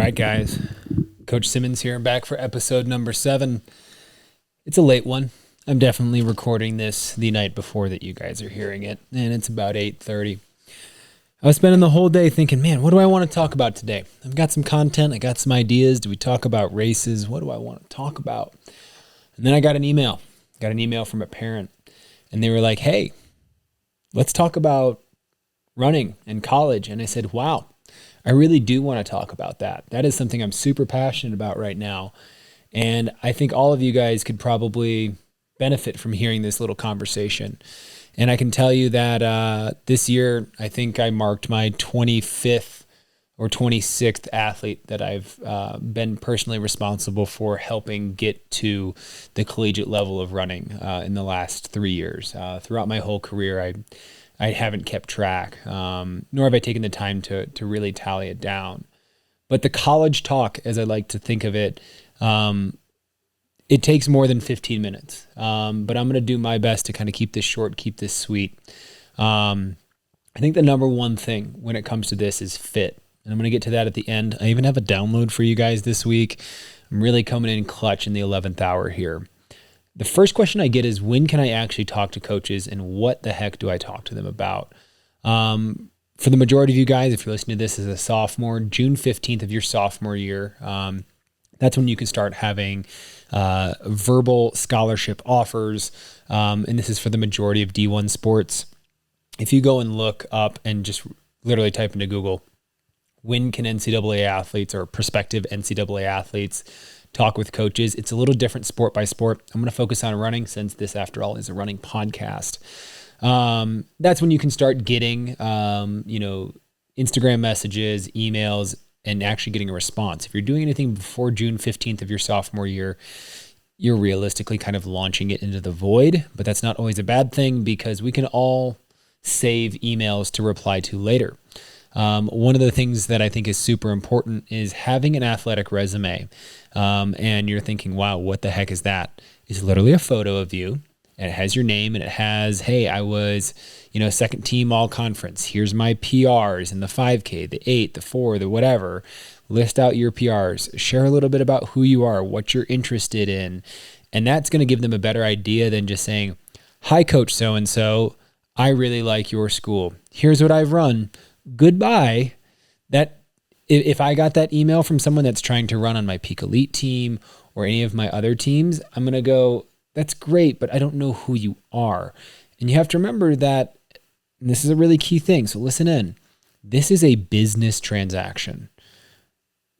right, guys. Coach Simmons here, back for episode number 7. It's a late one. I'm definitely recording this the night before that you guys are hearing it, and it's about 8:30. I was spending the whole day thinking, man, what do I want to talk about today? I've got some content. I got some ideas. Do we talk about races? What do I want to talk about? And then I got an email. Got an email from a parent, and they were like, hey, let's talk about running and college. And I said, wow, I really do want to talk about that. That is something I'm super passionate about right now. And I think all of you guys could probably benefit from hearing this little conversation. And I can tell you that this year, I think I marked my 25th or 26th athlete that I've been personally responsible for helping get to the collegiate level of running in the last 3 years. Throughout my whole career, I haven't kept track, nor have I taken the time to really tally it down. But the college talk, as I like to think of it, it takes more than 15 minutes. But I'm going to do my best to kind of keep this short, keep this sweet. I think the number one thing when it comes to this is fit. And I'm going to get to that at the end. I even have a download for you guys this week. I'm really coming in clutch in the 11th hour here. The first question I get is, when can I actually talk to coaches, and what the heck do I talk to them about? For the majority of you guys, if you're listening to this as a sophomore, June 15th of your sophomore year, that's when you can start having verbal scholarship offers. And this is for the majority of D1 sports. If you go and look up and just literally type into Google, when can NCAA athletes or prospective NCAA athletes talk with coaches? It's a little different sport by sport. I'm going to focus on running, since this, after all, is a running podcast. That's when you can start getting, Instagram messages, emails, and actually getting a response. If you're doing anything before June 15th of your sophomore year, you're realistically kind of launching it into the void, but that's not always a bad thing, because we can all save emails to reply to later. One of the things that I think is super important is having an athletic resume. And you're thinking, wow, what the heck is that? It's literally a photo of you, and it has your name, and it has, hey, I was, second team all conference. Here's my PRs in the 5K, the 8, the 4, the whatever. List out your PRs, share a little bit about who you are, what you're interested in. And that's going to give them a better idea than just saying, hi, Coach so-and-so, I really like your school. Here's what I've run. Goodbye. That if I got that email from someone that's trying to run on my Peak Elite team or any of my other teams, I'm going to go, that's great, but I don't know who you are. And you have to remember that, and this is a really key thing, so listen in. This is a business transaction.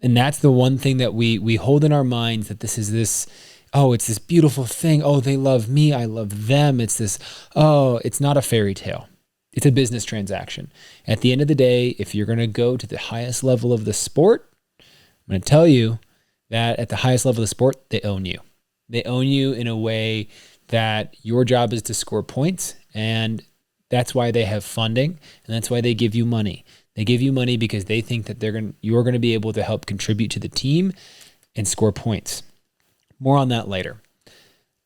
And that's the one thing that we hold in our minds, that this is this, oh, it's this beautiful thing. Oh, they love me. I love them. It's this, oh, it's not a fairy tale. It's a business transaction. At the end of the day, if you're going to go to the highest level of the sport, I'm going to tell you that at the highest level of the sport, they own you. They own you in a way that your job is to score points, and that's why they have funding, and that's why they give you money. They give you money because they think that you're going to be able to help contribute to the team and score points. More on that later.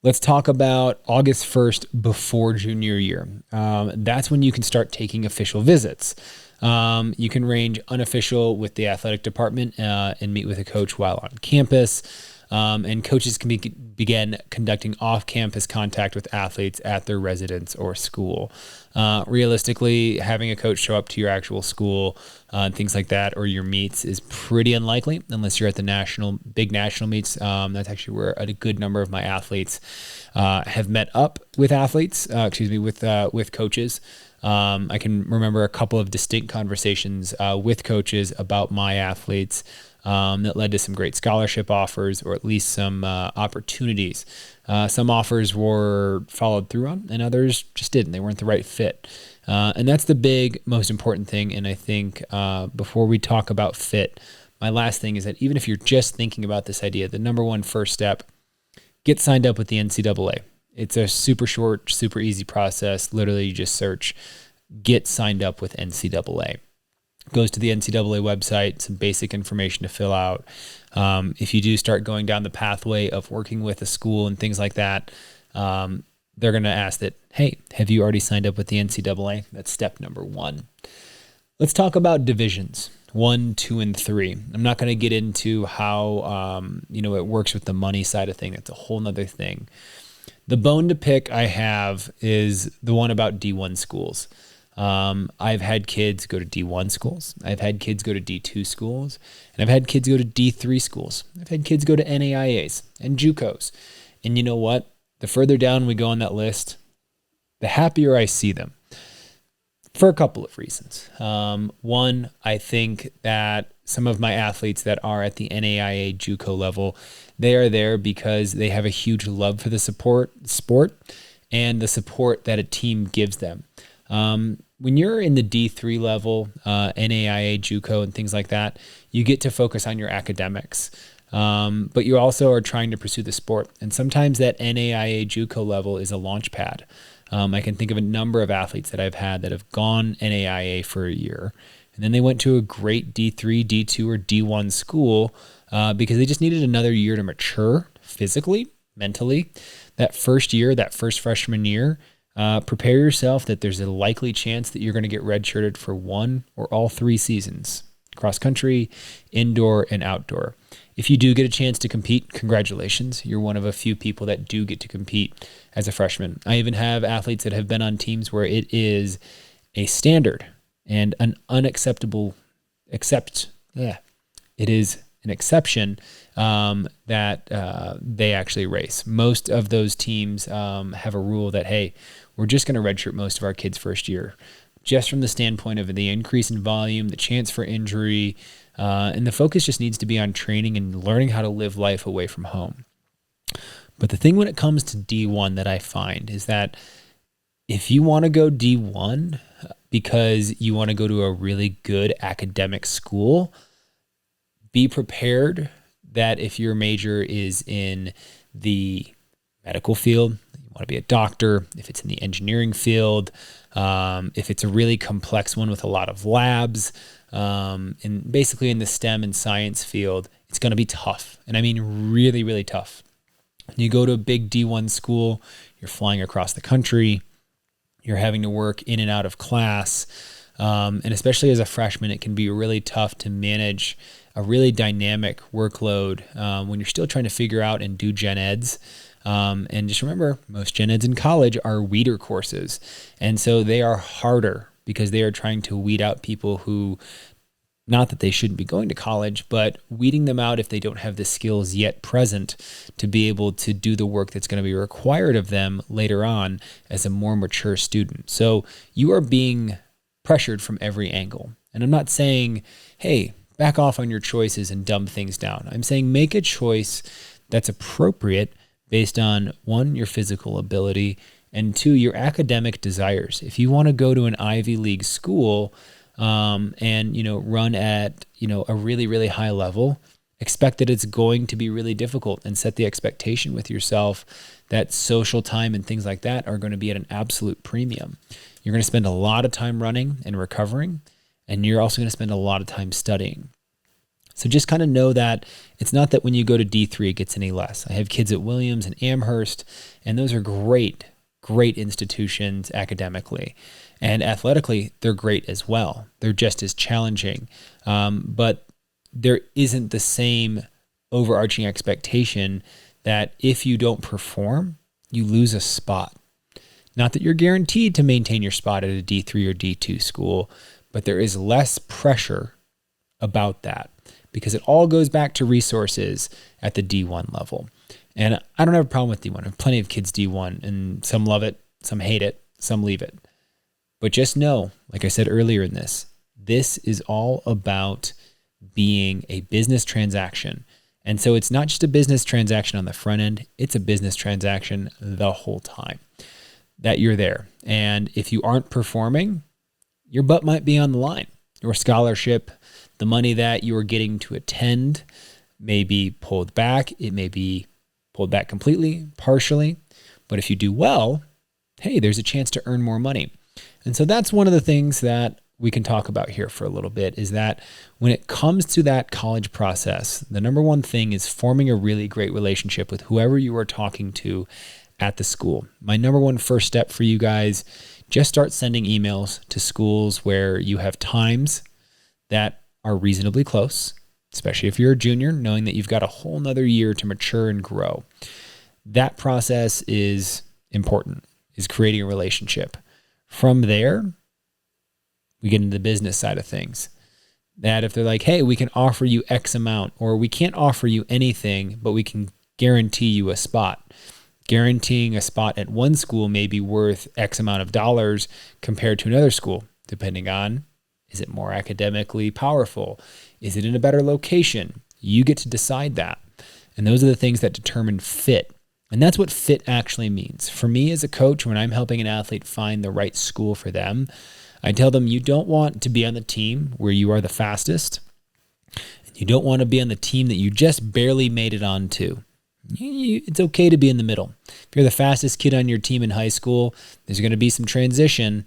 Let's talk about August 1st before junior year. That's when you can start taking official visits. You can range unofficial with the athletic department and meet with a coach while on campus. And coaches can begin conducting off-campus contact with athletes at their residence or school. Realistically, having a coach show up to your actual school and things like that, or your meets, is pretty unlikely unless you're at the big national meets. That's actually where a good number of my athletes have met up with with coaches. I can remember a couple of distinct conversations with coaches about my athletes that led to some great scholarship offers, or at least some opportunities. Some offers were followed through on, and others just didn't. They weren't the right fit. And that's the most important thing. And I think before we talk about fit, my last thing is that even if you're just thinking about this idea, the number one first step, get signed up with the NCAA. It's a super short, super easy process. Literally, you just search, get signed up with NCAA. Goes to the NCAA website, some basic information to fill out. If you do start going down the pathway of working with a school and things like that, they're going to ask that, hey, have you already signed up with the NCAA? That's step number one. Let's talk about divisions. 1, 2, and 3. I'm not going to get into how, it works with the money side of things. That's a whole nother thing. The bone to pick I have is the one about D1 schools. I've had kids go to D1 schools. I've had kids go to D2 schools. And I've had kids go to D3 schools. I've had kids go to NAIAs and JUCOs. And you know what? The further down we go on that list, the happier I see them. For a couple of reasons. One, I think that some of my athletes that are at the NAIA JUCO level, they are there because they have a huge love for the sport and the support that a team gives them. When you're in the D3 level, NAIA, JUCO, and things like that, you get to focus on your academics. But you also are trying to pursue the sport. And sometimes that NAIA, JUCO level is a launch pad. I can think of a number of athletes that I've had that have gone NAIA for a year, and then they went to a great D3, D2, or D1 school because they just needed another year to mature physically, mentally. That first year, that first freshman year, prepare yourself that there's a likely chance that you're going to get redshirted for one or all 3 seasons, cross country, indoor, and outdoor. If you do get a chance to compete, congratulations. You're one of a few people that do get to compete as a freshman. I even have athletes that have been on teams where it is a standard and an unacceptable, it is an exception that they actually race. Most of those teams have a rule that, hey, we're just going to redshirt most of our kids first year, just from the standpoint of the increase in volume, the chance for injury, and the focus just needs to be on training and learning how to live life away from home. But the thing when it comes to D1 that I find is that if you want to go D1 because you want to go to a really good academic school, be prepared that if your major is in the medical field, you want to be a doctor, if it's in the engineering field, if it's a really complex one with a lot of labs, and basically in the STEM and science field, it's going to be tough. And I mean really, really tough. You go to a big D1 school, you're flying across the country, you're having to work in and out of class, and especially as a freshman, it can be really tough to manage a really dynamic workload when you're still trying to figure out and do gen eds. And just remember, most gen eds in college are weeder courses. And so they are harder because they are trying to weed out people who, not that they shouldn't be going to college, but weeding them out if they don't have the skills yet present to be able to do the work that's going to be required of them later on as a more mature student. So you are being pressured from every angle. And I'm not saying, hey, back off on your choices and dumb things down. I'm saying make a choice that's appropriate based on, 1, your physical ability, and 2, your academic desires. If you want to go to an Ivy League school and run at a really, really high level, expect that it's going to be really difficult and set the expectation with yourself that social time and things like that are going to be at an absolute premium. You're going to spend a lot of time running and recovering, and you're also going to spend a lot of time studying. So just kind of know that it's not that when you go to D3, it gets any less. I have kids at Williams and Amherst, and those are great institutions academically. And athletically, they're great as well. They're just as challenging. But there isn't the same overarching expectation that if you don't perform, you lose a spot. Not that you're guaranteed to maintain your spot at a D3 or D2 school, but there is less pressure about that because it all goes back to resources at the D1 level. And I don't have a problem with D1. I have plenty of kids D1, and some love it, some hate it, some leave it. But just know, like I said earlier in this is all about being a business transaction. And so it's not just a business transaction on the front end, it's a business transaction the whole time that you're there. And if you aren't performing, your butt might be on the line. Your scholarship, the money that you are getting to attend may be pulled back. It may be pulled back completely, partially. But if you do well, hey, there's a chance to earn more money. And so that's one of the things that we can talk about here for a little bit is that when it comes to that college process, the number one thing is forming a really great relationship with whoever you are talking to at the school. My number one first step for you guys, just start sending emails to schools where you have times that are reasonably close, especially if you're a junior, knowing that you've got a whole nother year to mature and grow. That process is important, is creating a relationship. From there, we get into the business side of things. That if they're like, hey, we can offer you X amount, or we can't offer you anything, but we can guarantee you a spot. Guaranteeing a spot at one school may be worth X amount of dollars compared to another school, depending on, is it more academically powerful? Is it in a better location? You get to decide that. And those are the things that determine fit. And that's what fit actually means. For me as a coach, when I'm helping an athlete find the right school for them, I tell them you don't want to be on the team where you are the fastest. And you don't want to be on the team that you just barely made it onto. It's okay to be in the middle. If you're the fastest kid on your team in high school, there's going to be some transition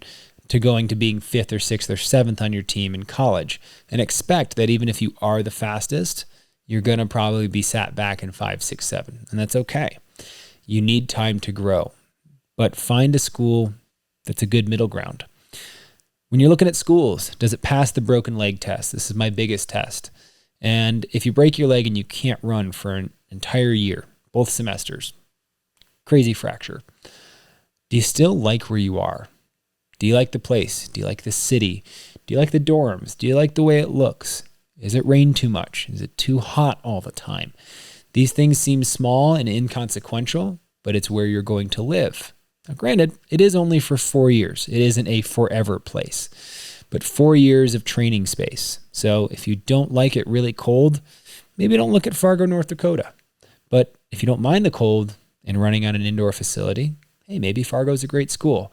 to going to being 5th or 6th or 7th on your team in college. And expect that even if you are the fastest, you're going to probably be sat back in 5, 6, 7. And that's okay. You need time to grow. But find a school that's a good middle ground. When you're looking at schools, does it pass the broken leg test? This is my biggest test. And if you break your leg and you can't run for an entire year, both semesters, crazy fracture, do you still like where you are? Do you like the place? Do you like the city? Do you like the dorms? Do you like the way it looks? Is it rain too much? Is it too hot all the time? These things seem small and inconsequential, but it's where you're going to live. Now, granted, it is only for 4 years. It isn't a forever place, but 4 years of training space. So if you don't like it really cold, maybe don't look at Fargo, North Dakota. But if you don't mind the cold and running on an indoor facility, hey, maybe Fargo's a great school.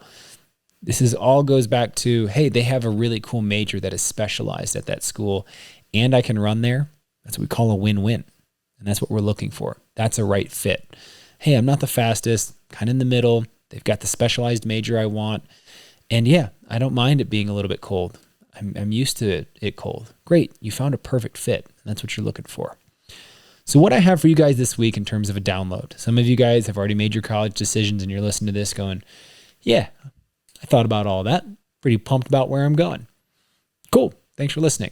This all goes back to, hey, they have a really cool major that is specialized at that school, and I can run there. That's what we call a win-win, and that's what we're looking for. That's a right fit. Hey, I'm not the fastest, kind of in the middle. They've got the specialized major I want, and yeah, I don't mind it being a little bit cold. I'm used to it cold. Great, you found a perfect fit, and that's what you're looking for. So what I have for you guys this week in terms of a download, some of you guys have already made your college decisions, and you're listening to this going, yeah, I thought about all that. Pretty pumped about where I'm going. Cool. Thanks for listening.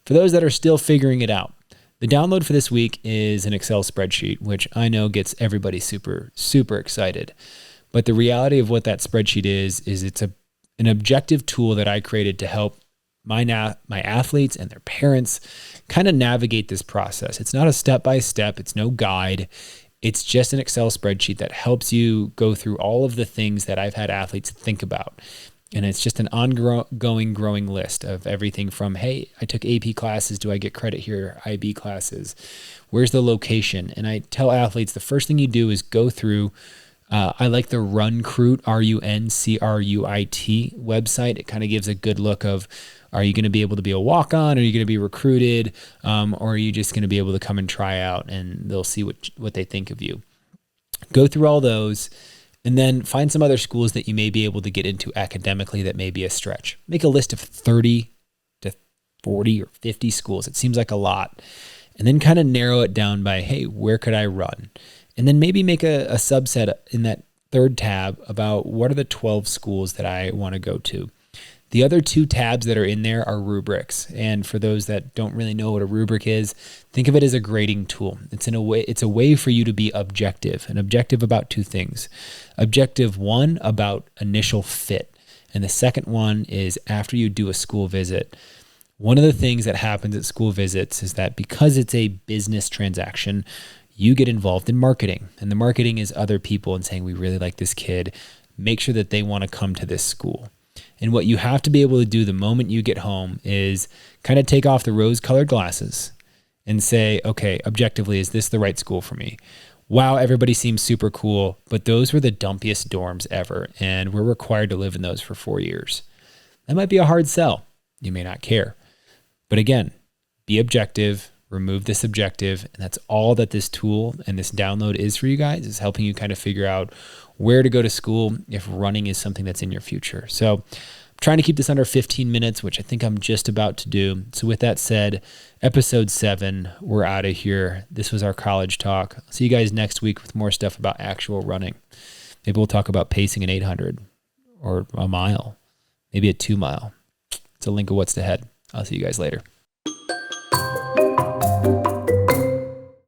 For those that are still figuring it out, the download for this week is an Excel spreadsheet, which I know gets everybody super, super excited. But the reality of what that spreadsheet is it's an objective tool that I created to help my athletes and their parents kind of navigate this process. It's not a step-by-step. It's no guide. It's just an Excel spreadsheet that helps you go through all of the things that I've had athletes think about. And it's just an ongoing growing list of everything from, hey, I took AP classes. Do I get credit here? IB classes. Where's the location? And I tell athletes the first thing you do is go through, I like the Runcruit, RUNCRUIT website. It kind of gives a good look of, are you going to be able to be a walk-on? Are you going to be recruited? Or are you just going to be able to come and try out and they'll see what they think of you? Go through all those and then find some other schools that you may be able to get into academically that may be a stretch. Make a list of 30 to 40 or 50 schools. It seems like a lot. And then kind of narrow it down by, hey, where could I run? And then maybe make a subset in that third tab about what are the 12 schools that I want to go to. The other 2 tabs that are in there are rubrics. And for those that don't really know what a rubric is, think of it as a grading tool. It's a way for you to be objective, and objective about 2 things. Objective 1 about initial fit. And the second one is after you do a school visit. One of the things that happens at school visits is that because it's a business transaction, you get involved in marketing. And the marketing is other people and saying, we really like this kid. Make sure that they want to come to this school. And what you have to be able to do the moment you get home is kind of take off the rose-colored glasses and say, okay, objectively, is this the right school for me? Wow, everybody seems super cool, but those were the dumpiest dorms ever, and we're required to live in those for 4 years. That might be a hard sell. You may not care. But again, be objective, remove the subjective, and that's all that this tool and this download is for you guys, is helping you kind of figure out where to go to school if running is something that's in your future. So I'm trying to keep this under 15 minutes, which I think I'm just about to do. So with that said, episode 7, we're out of here. This was our college talk. I'll see you guys next week with more stuff about actual running. Maybe we'll talk about pacing an 800 or a mile, maybe a 2 mile. It's a link of what's ahead. I'll see you guys later.